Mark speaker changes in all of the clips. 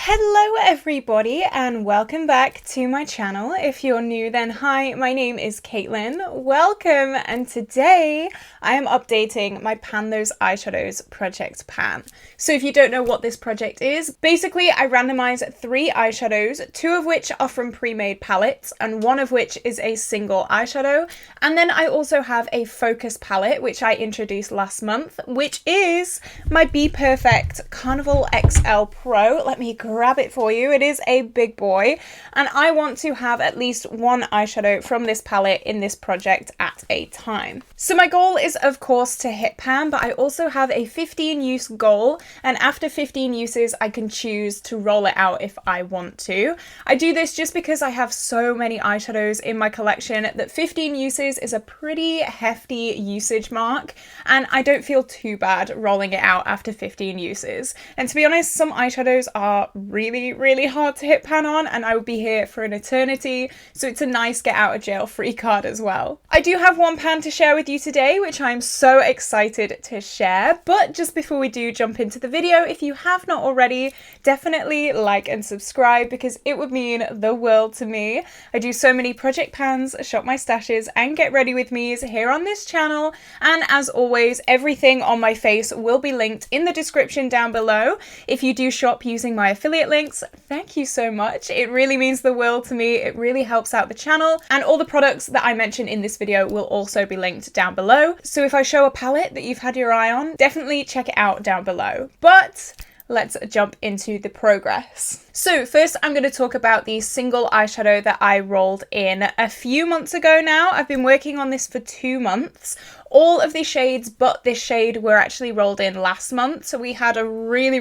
Speaker 1: Hello everybody and welcome back to my channel. If you're new then hi, my name is Caitlin. Welcome, and today I am updating my Pan Those Eyeshadows project pan. So if you don't know what this project is, basically I randomize 3 eyeshadows, 2 of which are from pre-made palettes and 1 of which is a single eyeshadow. And then I also have a focus palette which I introduced last month, which is my Be Perfect Carnival XL Pro. Let me grab it for you. It is a big boy and I want to have at least 1 eyeshadow from this palette in this project at a time. So my goal is of course to hit pan, but I also have a 15 use goal, and after 15 uses I can choose to roll it out if I want to. I do this just because I have so many eyeshadows in my collection that 15 uses is a pretty hefty usage mark, and I don't feel too bad rolling it out after 15 uses. And to be honest, some eyeshadows are really hard to hit pan on and I would be here for an eternity, so it's a nice get out of jail free card as well. I do have 1 pan to share with you today, which I'm so excited to share, but just before we do jump into the video, if you have not already, definitely like and subscribe because it would mean the world to me. I do so many project pans, shop my stashes and get ready with me's here on this channel, and as always everything on my face will be linked in the description down below. If you do shop using my affiliate links, thank you so much. It really means the world to me. It really helps out the channel, and all the products that I mention in this video will also be linked down below. So if I show a palette that you've had your eye on, definitely check it out down below. But let's jump into the progress. So first I'm going to talk about the single eyeshadow that I rolled in a few months ago now. I've been working on this for 2 months. All of the shades but this shade were actually rolled in last month, so we had a really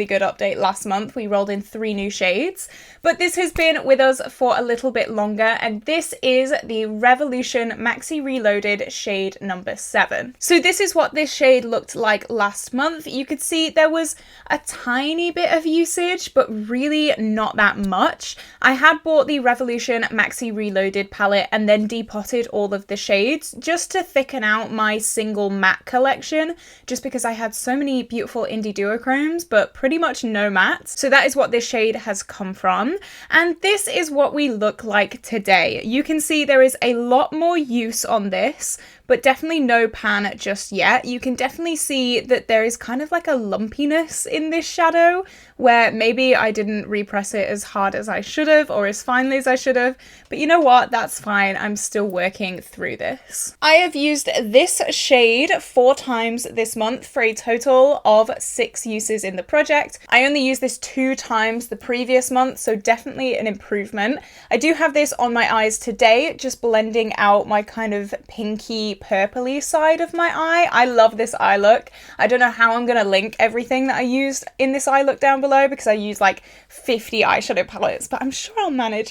Speaker 1: good update last month. We rolled in 3 new shades, but this has been with us for a little bit longer, and this is the Revolution Maxi Reloaded shade number 7. So this is what this shade looked like last month. You could see there was a tiny bit of usage, but really not that much. I had bought the Revolution Maxi Reloaded palette and then depotted all of the shades just to thicken out my single matte collection, just because I had so many beautiful indie duochromes but pretty much no mattes. So that is what this shade has come from, and this is what we look like today. You can see there is a lot more use on this, but definitely no pan just yet. You can definitely see that there is kind of like a lumpiness in this shadow where maybe I didn't repress it as hard as I should have or as finely as I should have, but you know what, that's fine. I'm still working through this. I have used this shade 4 times this month for a total of 6 uses in the project. I only used this 2 times the previous month, so definitely an improvement. I do have this on my eyes today, just blending out my kind of pinky purpley side of my eye. I love this eye look. I don't know how I'm gonna link everything that I used in this eye look down below because I use like 50 eyeshadow palettes, but I'm sure I'll manage.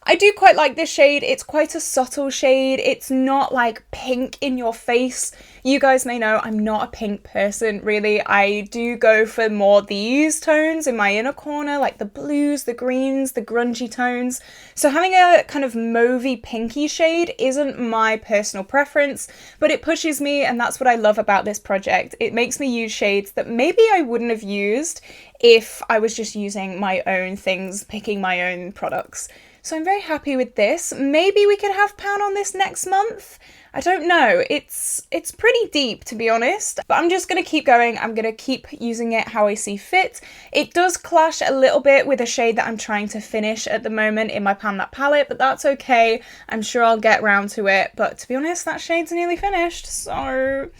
Speaker 1: I do quite like this shade. It's quite a subtle shade. It's not like pink in your face. You guys may know I'm not a pink person really. I do go for more these tones in my inner corner, like the blues, the greens, the grungy tones. So having a kind of mauvey pinky shade isn't my personal preference, but it pushes me, and that's what I love about this project. It makes me use shades that maybe I wouldn't have used if I was just using my own things, picking my own products. So I'm very happy with this. Maybe we could have pan on this next month. I don't know. It's pretty deep, to be honest, but I'm just going to keep going. I'm going to keep using it how I see fit. It does clash a little bit with a shade that I'm trying to finish at the moment in my Pan That palette, but that's okay. I'm sure I'll get round to it, but to be honest, that shade's nearly finished, so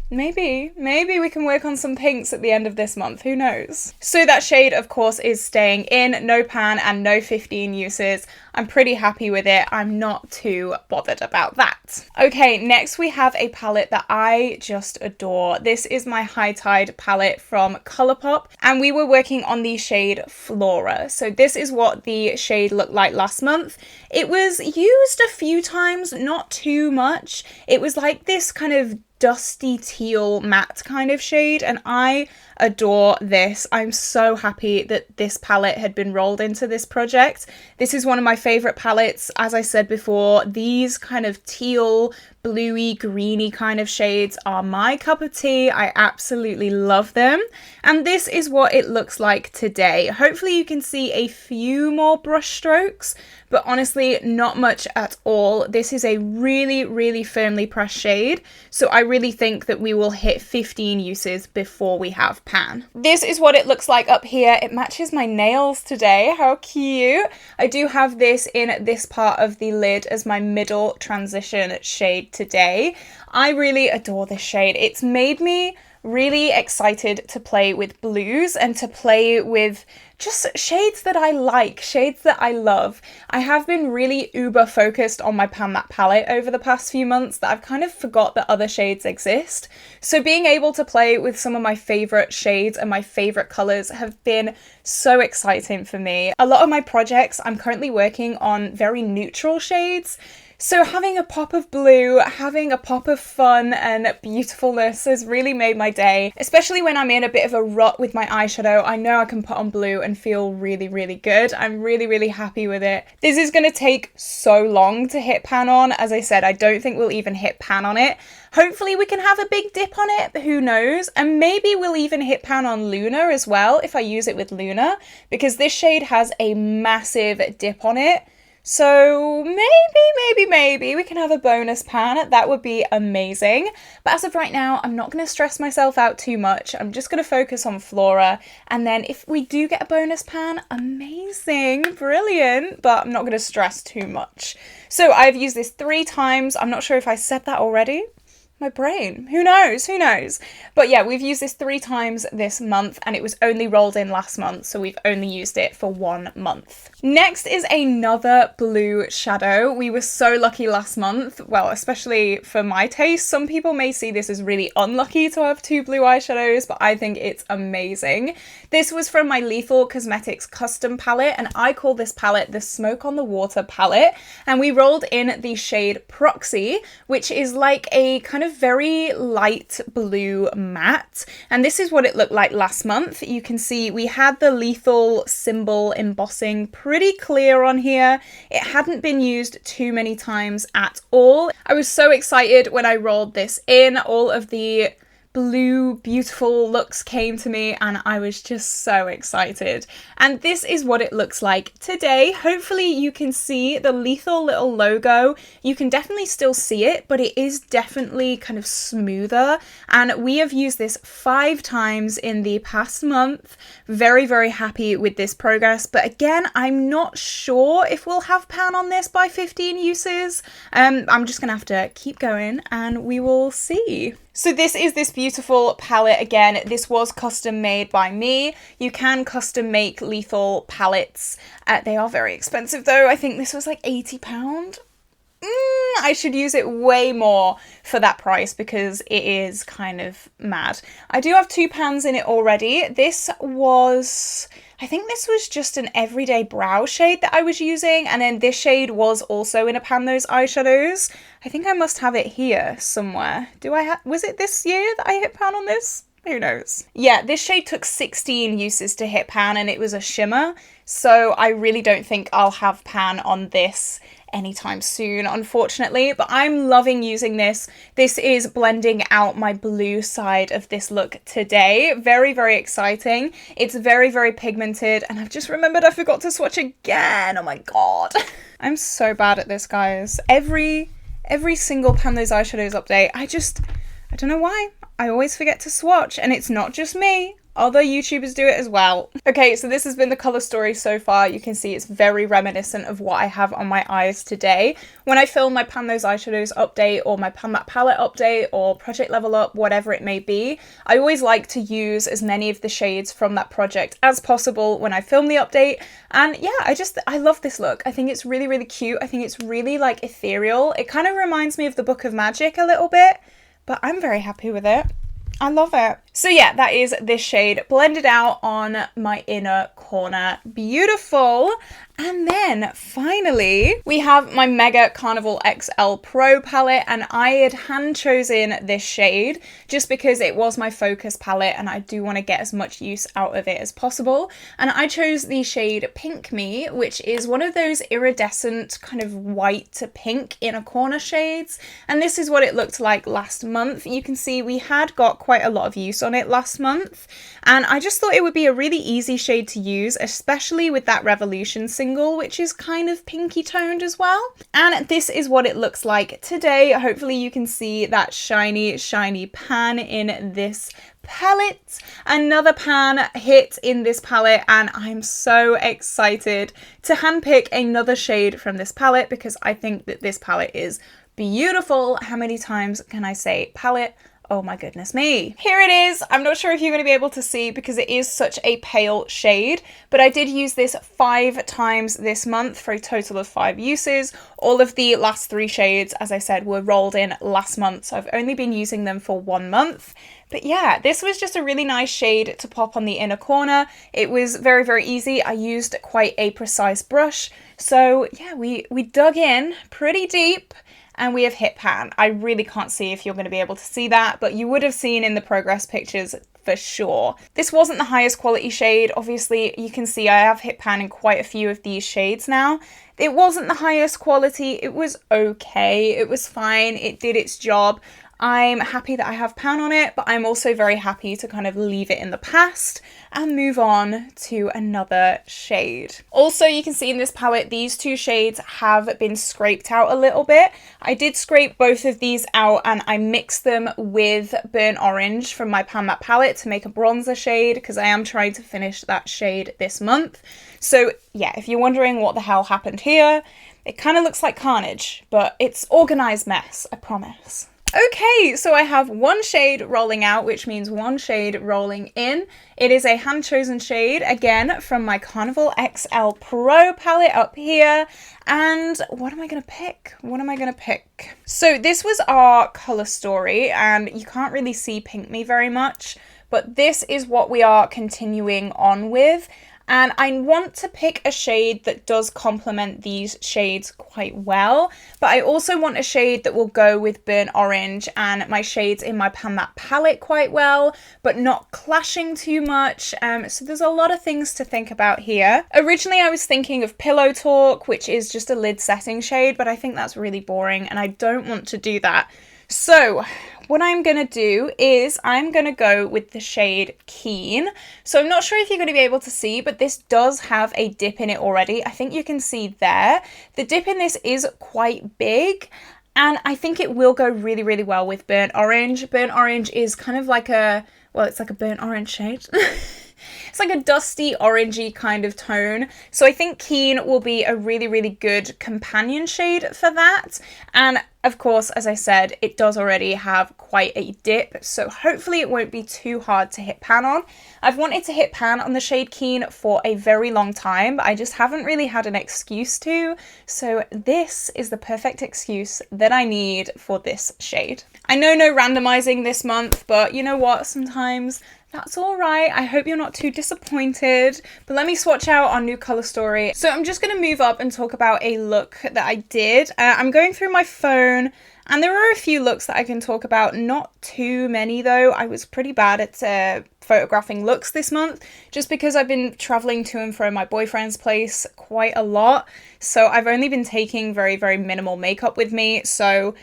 Speaker 1: maybe we can work on some pinks at the end of this month, who knows. So that shade of course is staying in, no pan and no 15 uses. I'm pretty happy with it. I'm not too bothered about that. Okay, next we have a palette that I just adore. This is my High Tide palette from Colourpop, and we were working on the shade Flora. So this is what the shade looked like last month. It was used a few times, not too much. It was like this kind of dusty teal matte kind of shade, and I adore this. I'm so happy that this palette had been rolled into this project. This is one of my favorite palettes. As I said before, these kind of teal, bluey, greeny kind of shades are my cup of tea. I absolutely love them. And this is what it looks like today. Hopefully you can see a few more brush strokes, but honestly, not much at all. This is a really, really firmly pressed shade. So I really think that we will hit 15 uses before we have pan. This is what it looks like up here. It matches my nails today. How cute. I do have this in this part of the lid as my middle transition shade today. I really adore this shade. It's made me really excited to play with blues and to play with just shades that I like, shades that I love. I have been really uber focused on my Pan That palette over the past few months that I've kind of forgot that other shades exist. So being able to play with some of my favorite shades and my favorite colors have been so exciting for me. A lot of my projects, I'm currently working on very neutral shades. So having a pop of blue, having a pop of fun and beautifulness has really made my day, especially when I'm in a bit of a rut with my eyeshadow. I know I can put on blue and feel really, really good. I'm really, really happy with it. This is going to take so long to hit pan on. As I said, I don't think we'll even hit pan on it. Hopefully we can have a big dip on it, who knows? And maybe we'll even hit pan on Luna as well if I use it with Luna, because this shade has a massive dip on it. So maybe we can have a bonus pan. That would be amazing. But as of right now, I'm not going to stress myself out too much. I'm just going to focus on Flora. And then if we do get a bonus pan, amazing, brilliant. But I'm not going to stress too much. So I've used this 3 times. I'm not sure if I said that already. My brain, who knows? But yeah, we've used this 3 times this month and it was only rolled in last month, so we've only used it for 1 month. Next is another blue shadow. We were so lucky last month, well, especially for my taste. Some people may see this as really unlucky to have 2 blue eyeshadows, but I think it's amazing. This was from my Lethal Cosmetics custom palette, and I call this palette the Smoke on the Water palette, and we rolled in the shade Proxy, which is like a kind of very light blue matte, and this is what it looked like last month. You can see we had the Lethal symbol embossing pretty clear on here. It hadn't been used too many times at all. I was so excited when I rolled this in. All of the blue beautiful looks came to me and I was just so excited. And this is what it looks like today. Hopefully you can see the Lethal little logo. You can definitely still see it, but it is definitely kind of smoother. And we have used this 5 times in the past month. Very, very happy with this progress. But again, I'm not sure if we'll have pan on this by 15 uses. I'm just gonna have to keep going and we will see. So this is this beautiful palette. Again, this was custom made by me. You can custom make Lethal palettes. They are very expensive though. I think this was like £80. I should use it way more for that price because it is kind of mad. I do have 2 pans in it already. I think this was just an everyday brow shade that I was using, and then this shade was also in a Pan Those Eyeshadows. I think I must have it here somewhere. Was it this year that I hit pan on this? Who knows? Yeah, this shade took 16 uses to hit pan and it was a shimmer, so I really don't think I'll have pan on this anytime soon, unfortunately, but I'm loving using this. This is blending out my blue side of this look today. Very, very exciting. It's very, very pigmented, and I've just remembered I forgot to swatch again. Oh my god. I'm so bad at this, guys. Every single Pan Those Eyeshadows update, I don't know why. I always forget to swatch, and it's not just me. Other YouTubers do it as well. Okay, so this has been the colour story so far. You can see it's very reminiscent of what I have on my eyes today. When I film my Pan Those Eyeshadows update or my Pan That palette update or project level up, whatever it may be, I always like to use as many of the shades from that project as possible when I film the update. And yeah, I love this look. I think it's really, really cute. I think it's really like ethereal. It kind of reminds me of the Book of Magic a little bit, but I'm very happy with it. I love it. So yeah, that is this shade blended out on my inner corner. Beautiful. And then finally, we have my Mega Carnival XL Pro palette, and I had hand chosen this shade just because it was my focus palette and I do want to get as much use out of it as possible. And I chose the shade Pink Me, which is one of those iridescent kind of white to pink inner corner shades. And this is what it looked like last month. You can see we had got quite a lot of use on it last month. And I just thought it would be a really easy shade to use, especially with that Revolution single, which is kind of pinky toned as well. And this is what it looks like today. Hopefully you can see that shiny, shiny pan in this palette. Another pan hit in this palette, and I'm so excited to handpick another shade from this palette because I think that this palette is beautiful. How many times can I say palette? Oh my goodness me. Here it is. I'm not sure if you're going to be able to see because it is such a pale shade, but I did use this 5 times this month for a total of 5 uses. All of the last 3 shades, as I said, were rolled in last month, so I've only been using them for 1 month. But yeah, this was just a really nice shade to pop on the inner corner. It was very, very easy. I used quite a precise brush. So yeah, we dug in pretty deep. And we have hit pan. I really can't see if you're going to be able to see that, but you would have seen in the progress pictures for sure. This wasn't the highest quality shade. Obviously, you can see I have hit pan in quite a few of these shades now. It wasn't the highest quality. It was okay. It was fine. It did its job. I'm happy that I have pan on it, but I'm also very happy to kind of leave it in the past and move on to another shade. Also, you can see in this palette, these 2 shades have been scraped out a little bit. I did scrape both of these out and I mixed them with Burnt Orange from my Pan Matte palette to make a bronzer shade because I am trying to finish that shade this month. So yeah, if you're wondering what the hell happened here, it kind of looks like carnage, but it's organized mess, I promise. Okay, so I have 1 shade rolling out, which means 1 shade rolling in. It is a hand-chosen shade, again, from my Carnival XL Pro palette up here. And what am I going to pick? What am I going to pick? So this was our colour story, and you can't really see Pink Me very much, but this is what we are continuing on with. And I want to pick a shade that does complement these shades quite well, but I also want a shade that will go with Burnt Orange and my shades in my Pan Matte palette quite well, but not clashing too much. So there's a lot of things to think about here. Originally, I was thinking of Pillow Talk, which is just a lid setting shade, but I think that's really boring and I don't want to do that. So what I'm going to do is I'm going to go with the shade Keen. So I'm not sure if you're going to be able to see, but this does have a dip in it already. I think you can see there. The dip in this is quite big, and I think it will go really, really well with Burnt Orange. Burnt Orange is kind of like a, well, it's like a burnt orange shade. It's like a dusty orangey kind of tone. So I think Keen will be a really, really good companion shade for that. And of course, as I said, it does already have quite a dip, so hopefully it won't be too hard to hit pan on. I've wanted to hit pan on the shade Keen for a very long time, but I just haven't really had an excuse to. So this is the perfect excuse that I need for this shade. I know no randomizing this month, but you know what? Sometimes that's all right. I hope you're not too disappointed. But let me swatch out our new color story. So I'm just going to move up and talk about a look that I did. I'm going through my phone, and there are a few looks that I can talk about. Not too many though. I was pretty bad at photographing looks this month, just because I've been traveling to and from my boyfriend's place quite a lot. So I've only been taking very, very minimal makeup with me. So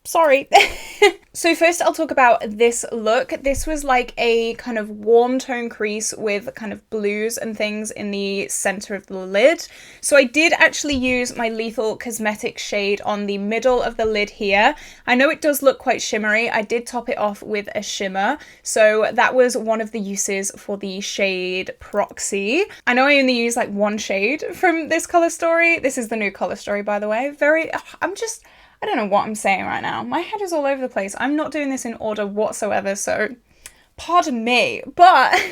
Speaker 1: sorry. So first I'll talk about this look. This was like a kind of warm tone crease with kind of blues and things in the center of the lid. So I did actually use my Lethal Cosmetics shade on the middle of the lid here. I know it does look quite shimmery. I did top it off with a shimmer. So that was one of the uses for the shade Proxy. I know I only use like 1 shade from this color story. This is the new color story, by the way. I don't know what I'm saying right now. My head is all over the place. I'm not doing this in order whatsoever, so pardon me. But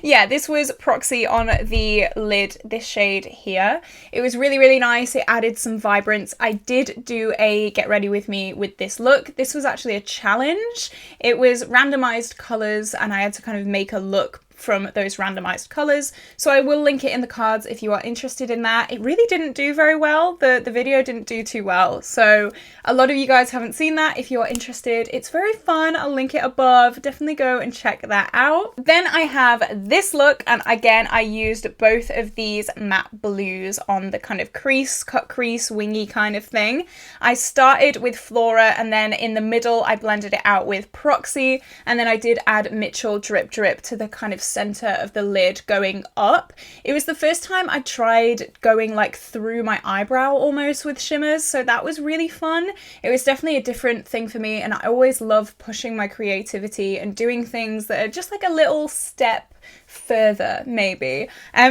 Speaker 1: yeah, this was Proxy on the lid, this shade here. It was really, really nice. It added some vibrance. I did do a get ready with me with this look. This was actually a challenge. It was randomized colors and I had to kind of make a look from those randomized colors. So I will link it in the cards if you are interested in that. It really didn't do very well. The video didn't do too well. So a lot of you guys haven't seen that. If you're interested, it's very fun. I'll link it above. Definitely go and check that out. Then I have this look, and again, I used both of these matte blues on the kind of crease, cut crease, wingy kind of thing. I started with Flora, and then in the middle, I blended it out with Proxy, and then I did add Mitchell Drip Drip to the kind of center of the lid going up. It was the first time I tried going like through my eyebrow almost with shimmers, so that was really fun. It was definitely a different thing for me, and I always love pushing my creativity and doing things that are just like a little step further maybe.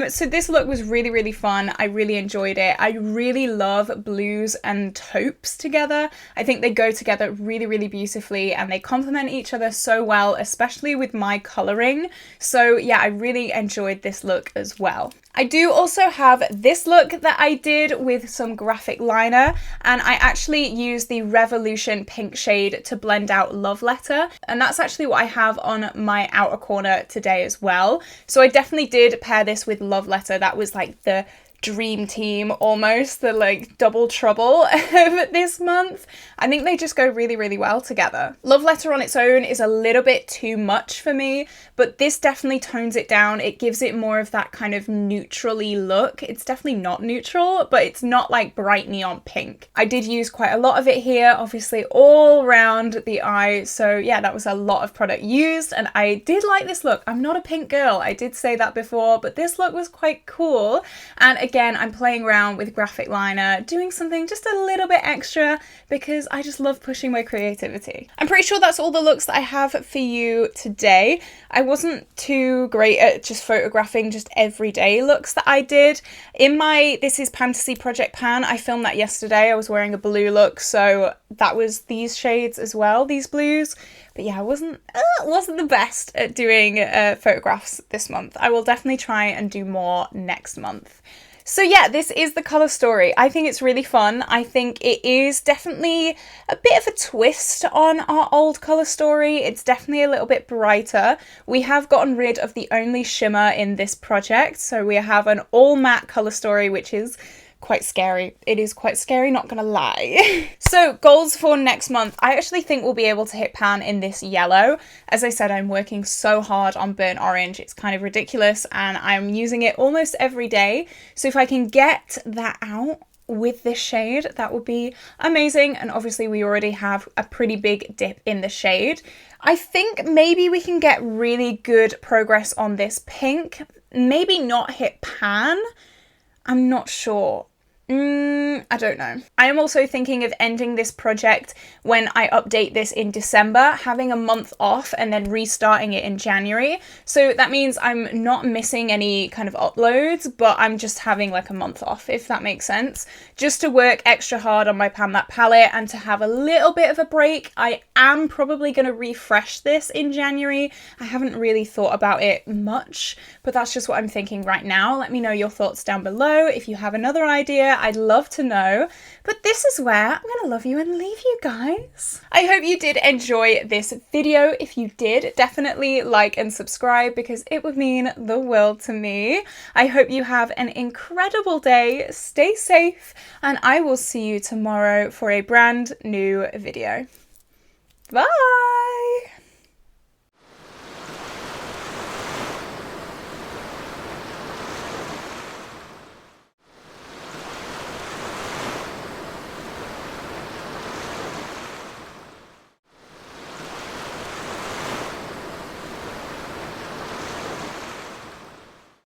Speaker 1: So this look was really fun. I really enjoyed it. I really love blues and taupes together. I think they go together really beautifully, and they complement each other so well, especially with my coloring. So yeah, I really enjoyed this look as well. I do also have this look that I did with some graphic liner, and I actually used the Revolution pink shade to blend out Love Letter, and that's actually what I have on my outer corner today as well. So I definitely did pair this with Love Letter. That was like the dream team almost, the like double trouble of this month. I think they just go really well together. Love Letter on its own is a little bit too much for me, but this definitely tones it down. It gives it more of that kind of neutrally look. It's definitely not neutral, but it's not like bright neon pink. I did use quite a lot of it here, obviously all around the eye. So yeah, that was a lot of product used, and I did like this look. I'm not a pink girl, I did say that before, but this look was quite cool. And again, I'm playing around with graphic liner, doing something just a little bit extra because I just love pushing my creativity. I'm pretty sure that's all the looks that I have for you today. I wasn't too great at just photographing just everyday looks that I did. In my This Is Fantasy Project pan, I filmed that yesterday. I was wearing a blue look, so that was these shades as well, these blues. But yeah, I wasn't the best at doing photographs this month. I will definitely try and do more next month. So yeah, this is the colour story. I think it's really fun. I think it is definitely a bit of a twist on our old colour story. It's definitely a little bit brighter. We have gotten rid of the only shimmer in this project. So we have an all matte colour story, which is quite scary. It is quite scary, not gonna lie. So goals for next month. I actually think we'll be able to hit pan in this yellow. As I said, I'm working so hard on burnt orange. It's kind of ridiculous, and I'm using it almost every day. So if I can get that out with this shade, that would be amazing. And obviously we already have a pretty big dip in the shade. I think maybe we can get really good progress on this pink. Maybe not hit pan. I'm not sure. I don't know. I am also thinking of ending this project when I update this in December, having a month off and then restarting it in January. So that means I'm not missing any kind of uploads, but I'm just having like a month off, if that makes sense. Just to work extra hard on my Pan That palette and to have a little bit of a break. I am probably going to refresh this in January. I haven't really thought about it much, but that's just what I'm thinking right now. Let me know your thoughts down below. If you have another idea, I'd love to know. But this is where I'm gonna love you and leave you guys. I hope you did enjoy this video. If you did, definitely like and subscribe because it would mean the world to me. I hope you have an incredible day. Stay safe, and I will see you tomorrow for a brand new video. Bye!